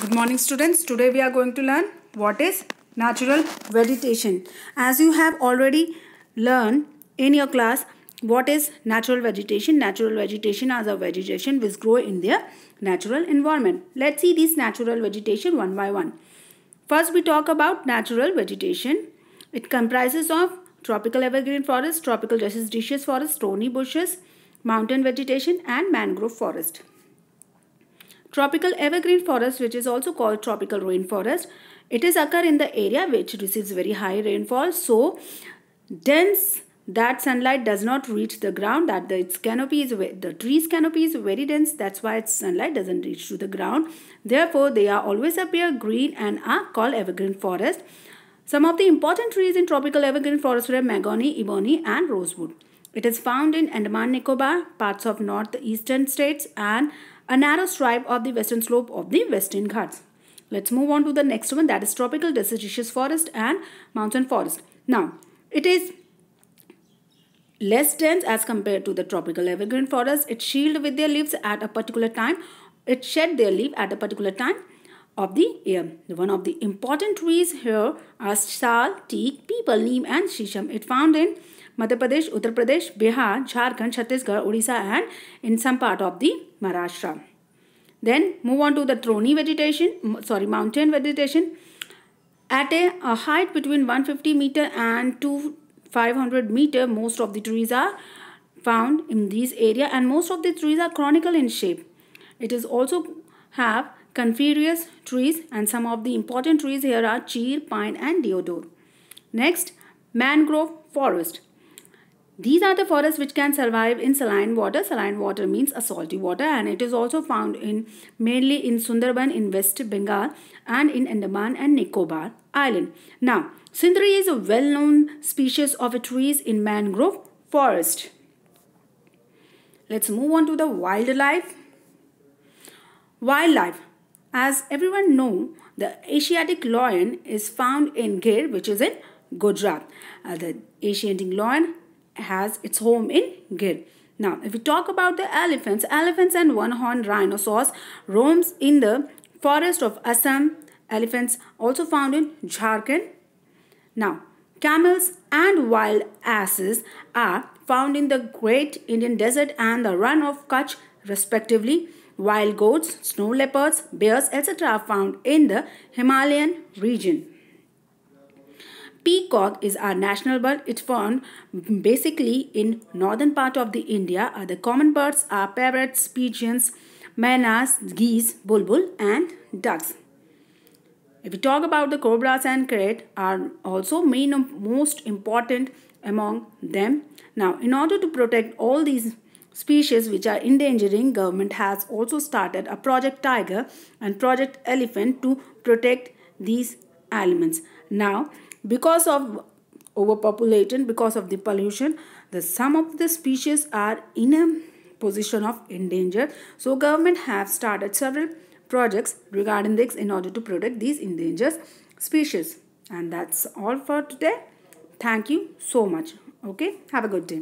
Good morning students. Today we are going to learn what is natural vegetation. As you have already learned in your class what is natural vegetation. Natural vegetation are the vegetation which grow in their natural environment. Let's see this natural vegetation one by one. First we talk about natural vegetation. It comprises of tropical evergreen forest, tropical deciduous forest, thorny bushes, mountain vegetation and mangrove forest. Tropical evergreen forest, which is also called tropical rainforest, it is occur in the area which receives very high rainfall, so dense that sunlight does not reach the ground, that the tree's canopy is very dense, that's why its sunlight doesn't reach to the ground. Therefore, they are always appear green and are called evergreen forest. Some of the important trees in tropical evergreen forest were mahogany, ebony and rosewood. It is found in Andaman Nicobar, parts of northeastern states and a narrow stripe of the western slope of the Western Ghats. Let's move on to the next one, that is tropical deciduous forest and mountain forest. Now, it is less dense as compared to the tropical evergreen forest. It shield with their leaves at a particular time. It shed their leaf at a particular time of the year. One of the important trees here are sal, teak, peepal, neem and shisham. It found in Madhya Pradesh, Uttar Pradesh, Bihar, Jharkhand, Chhattisgarh, Odisha and in some part of the Maharashtra. Then move on to the mountain vegetation. At a height between 150 meter and 500 meter, most of the trees are found in this area and most of the trees are conical in shape. It is also have coniferous trees and some of the important trees here are cheer, pine and deodar. Next, mangrove forest. These are the forests which can survive in saline water. Saline water means a salty water, and it is also found mainly in Sundarban in West Bengal and in Andaman and Nicobar Island. Now, Sindri is a well-known species of trees in mangrove forest. Let's move on to the wildlife. Wildlife. As everyone knows, the Asiatic lion is found in Gir, which is in Gujarat. The Asiatic lion has its home in Gir. Now, if we talk about the elephants and one-horned rhinoceros roams in the forest of Assam. Elephants also found in Jharkhand. Now, camels and wild asses are found in the Great Indian Desert and the Run of Kutch respectively. Wild goats, snow leopards, bears, etc. are found in the Himalayan region. Peacock is our national bird. It's found basically in northern part of the India. Other common birds are parrots, pigeons, maynas, geese, bulbul and ducks. If we talk about the cobras and krait are also most important among them. Now, in order to protect all these species which are endangering, government has also started a Project Tiger and Project Elephant to protect these elements. Now, because of overpopulation, because of the pollution, some of the species are in a position of endanger. So government have started several projects regarding this in order to protect these endangered species. And that's all for today. Thank you so much. Okay, have a good day.